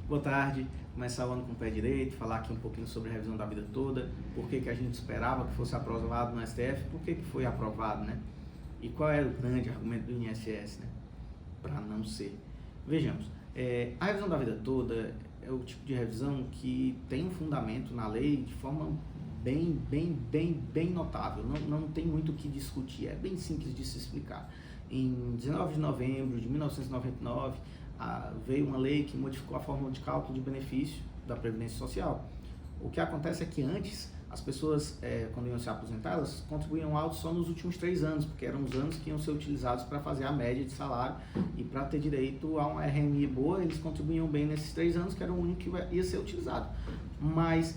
Boa tarde, começar o ano com o pé direito, falar aqui um pouquinho sobre a revisão da vida toda, por que a gente esperava que fosse aprovado no STF, por que foi aprovado, né? E qual era o grande argumento do INSS, né? Para não ser. Vejamos, a revisão da vida toda é o tipo de revisão que tem um fundamento na lei de forma bem notável, não tem muito o que discutir, é bem simples de se explicar. Em 19 de novembro de 1999, veio uma lei que modificou a fórmula de cálculo de benefício da Previdência Social. O que acontece é que antes, as pessoas, quando iam se aposentar, elas contribuíam alto só nos últimos 3 anos, porque eram os anos que iam ser utilizados para fazer a média de salário, e para ter direito a uma RMI boa, eles contribuíam bem nesses 3 anos, que era o único que ia ser utilizado. Mas,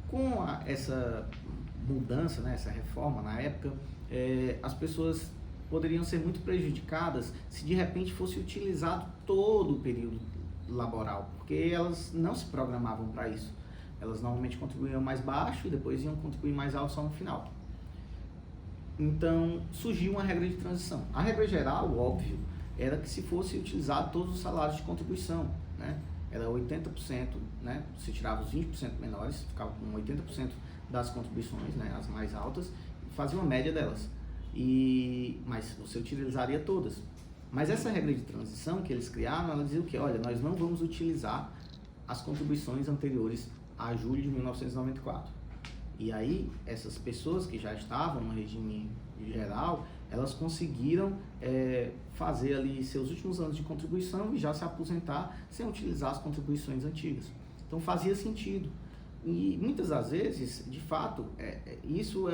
com essa mudança, né, essa reforma na época, as pessoas poderiam ser muito prejudicadas se de repente fosse utilizado todo o período laboral, porque elas não se programavam para isso. Elas normalmente contribuíam mais baixo e depois iam contribuir mais alto só no final. Então surgiu uma regra de transição. A regra geral, óbvio, era que se fosse utilizado todos os salários de contribuição, né? Era 80%, né? Se tirava os 20% menores, ficava com 80% das contribuições, né? As mais altas, e fazia uma média delas. Mas você utilizaria todas. Mas essa regra de transição que eles criaram, ela dizia o quê? Olha, nós não vamos utilizar as contribuições anteriores a julho de 1994. E aí, essas pessoas que já estavam no regime geral, elas conseguiram fazer ali seus últimos anos de contribuição e já se aposentar sem utilizar as contribuições antigas. Então fazia sentido. E muitas das vezes, de fato, isso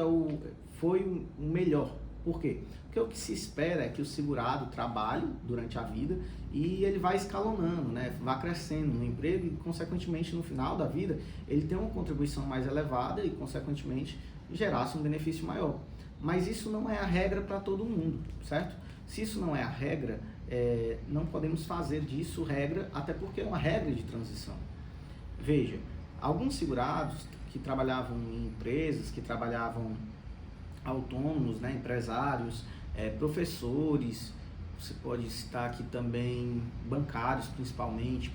foi o melhor. Por quê? Porque o que se espera é que o segurado trabalhe durante a vida e ele vai escalonando, né? Vai crescendo no emprego e, consequentemente, no final da vida, ele tem uma contribuição mais elevada e, consequentemente, gerasse um benefício maior. Mas isso não é a regra para todo mundo, certo? Se isso não é a regra, não podemos fazer disso regra, até porque é uma regra de transição. Veja, alguns segurados que trabalhavam em empresas, que trabalhavam autônomos, né, empresários, professores, você pode citar aqui também bancários principalmente,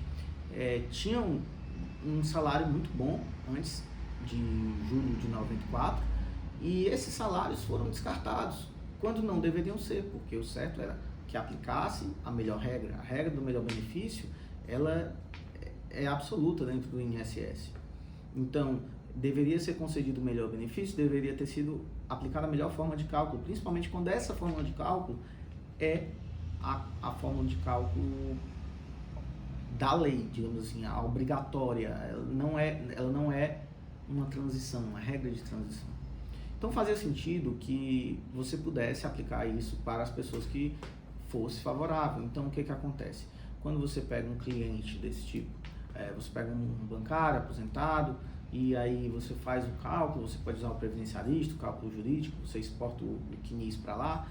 tinham um salário muito bom antes de julho de 94 e esses salários foram descartados, quando não deveriam ser, porque o certo era que aplicasse a melhor regra. A regra do melhor benefício, ela é absoluta dentro do INSS. Então, deveria ser concedido o melhor benefício, deveria ter sido aplicada a melhor forma de cálculo, principalmente quando essa forma de cálculo é a forma de cálculo da lei, digamos assim, a obrigatória. Ela não é uma transição, uma regra de transição. Então fazia sentido que você pudesse aplicar isso para as pessoas que fosse favorável. Então o que acontece? Quando você pega um cliente desse tipo, você pega um bancário aposentado, e aí você faz o cálculo, você pode usar o previdenciarista, o cálculo jurídico, você exporta o CNIS para lá,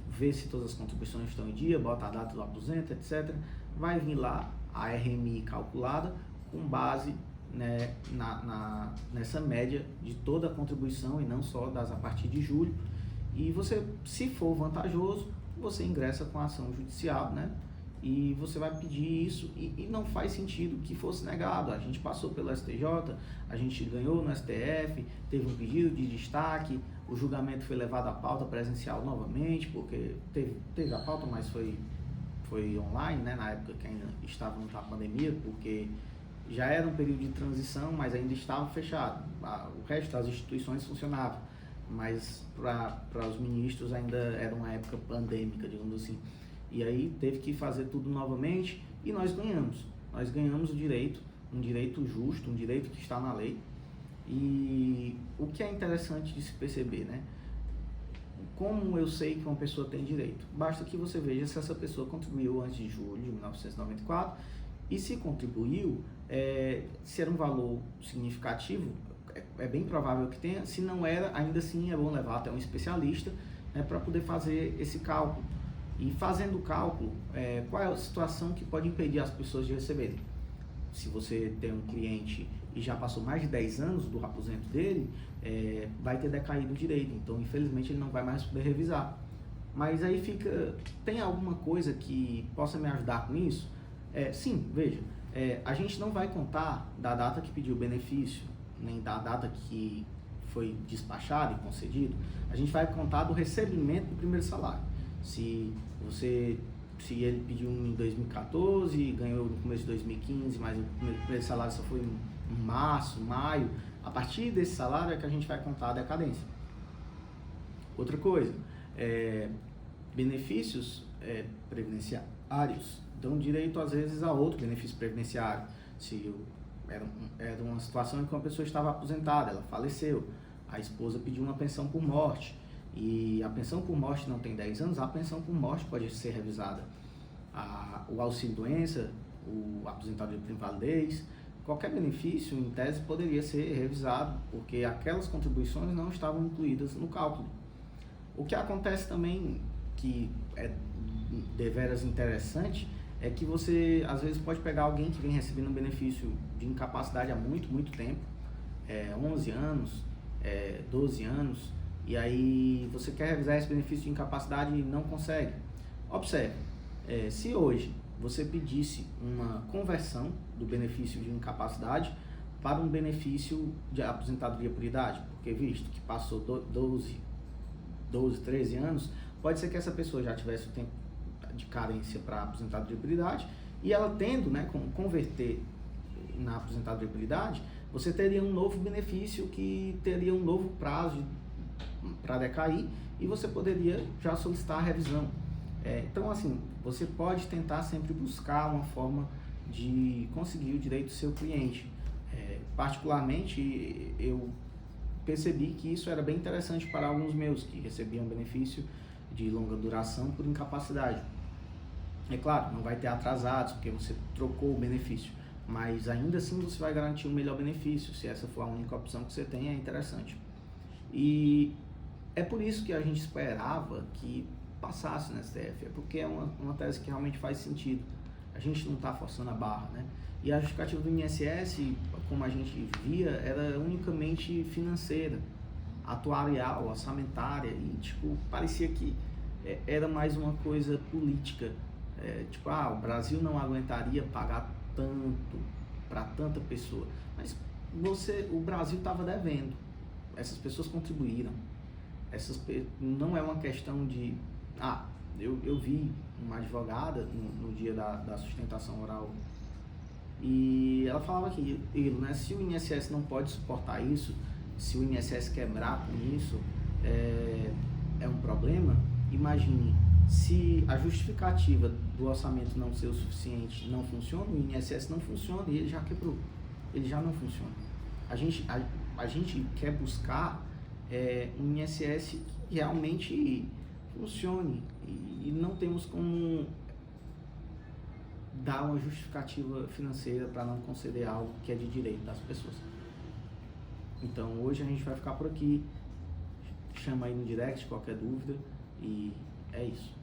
vê se todas as contribuições estão em dia, bota a data do aposento, etc. Vai vir lá a RMI calculada com base, né, nessa média de toda a contribuição e não só das a partir de julho. E você, se for vantajoso, você ingressa com a ação judicial, né? E você vai pedir isso e não faz sentido que fosse negado. A gente passou pelo STJ, a gente ganhou no STF, teve um pedido de destaque, o julgamento foi levado à pauta presencial novamente, porque teve a pauta, mas foi online, né, na época que ainda estávamos na pandemia, porque já era um período de transição, mas ainda estava fechado. O resto das instituições funcionavam, mas para os ministros ainda era uma época pandêmica, digamos assim. E aí teve que fazer tudo novamente e nós ganhamos. Nós ganhamos o direito, um direito justo, um direito que está na lei. E o que é interessante de se perceber, né? Como eu sei que uma pessoa tem direito? Basta que você veja se essa pessoa contribuiu antes de julho de 1994 e se contribuiu, se era um valor significativo, é bem provável que tenha. Se não era, ainda assim é bom levar até um especialista, né, para poder fazer esse cálculo. E fazendo o cálculo, qual é a situação que pode impedir as pessoas de receberem? Se você tem um cliente e já passou mais de 10 anos do aposento dele, vai ter decaído o direito, então infelizmente ele não vai mais poder revisar. Mas aí tem alguma coisa que possa me ajudar com isso? Sim, veja, A gente não vai contar da data que pediu o benefício, nem da data que foi despachado e concedido. A gente vai contar do recebimento do primeiro salário. Se ele pediu em 2014 e ganhou no começo de 2015, mas o primeiro salário só foi em março, maio, a partir desse salário é que a gente vai contar a decadência. Outra coisa, benefícios previdenciários dão direito às vezes a outro benefício previdenciário. Se era uma situação em que uma pessoa estava aposentada, ela faleceu, a esposa pediu uma pensão por morte, e a pensão por morte não tem 10 anos, a pensão por morte pode ser revisada. O auxílio-doença, a aposentadoria por invalidez, qualquer benefício, em tese, poderia ser revisado, porque aquelas contribuições não estavam incluídas no cálculo. O que acontece também, que é deveras interessante, é que você, às vezes, pode pegar alguém que vem recebendo um benefício de incapacidade há muito, muito tempo, 11 anos, 12 anos, e aí você quer revisar esse benefício de incapacidade e não consegue. Observe, se hoje você pedisse uma conversão do benefício de incapacidade para um benefício de aposentadoria por idade, porque visto que passou 12, 13 anos, pode ser que essa pessoa já tivesse o tempo de carência para aposentadoria por idade, e ela tendo, como converter na aposentadoria por idade, você teria um novo benefício que teria um novo prazo para decair, e você poderia já solicitar a revisão. Então, assim, você pode tentar sempre buscar uma forma de conseguir o direito do seu cliente. Particularmente, eu percebi que isso era bem interessante para alguns meus que recebiam benefício de longa duração por incapacidade. É claro, não vai ter atrasados, porque você trocou o benefício, mas ainda assim você vai garantir um melhor benefício. Se essa for a única opção que você tem, é interessante. E é por isso que a gente esperava que passasse na STF, porque é uma tese que realmente faz sentido. A gente não está forçando a barra, né? E a justificativa do INSS, como a gente via, era unicamente financeira, atuarial, orçamentária, e parecia que era mais uma coisa política. O Brasil não aguentaria pagar tanto para tanta pessoa, mas o Brasil estava devendo, essas pessoas contribuíram, não é uma questão de, eu vi uma advogada no dia da sustentação oral, e ela falava que, se o INSS não pode suportar isso, se o INSS quebrar com isso, é um problema. Imagine, se a justificativa do orçamento não ser o suficiente não funciona, o INSS não funciona e ele já quebrou, ele já não funciona. A gente quer buscar um INSS que realmente funcione, e não temos como dar uma justificativa financeira para não conceder algo que é de direito das pessoas. Então hoje a gente vai ficar por aqui. Chama aí no direct qualquer dúvida, e é isso.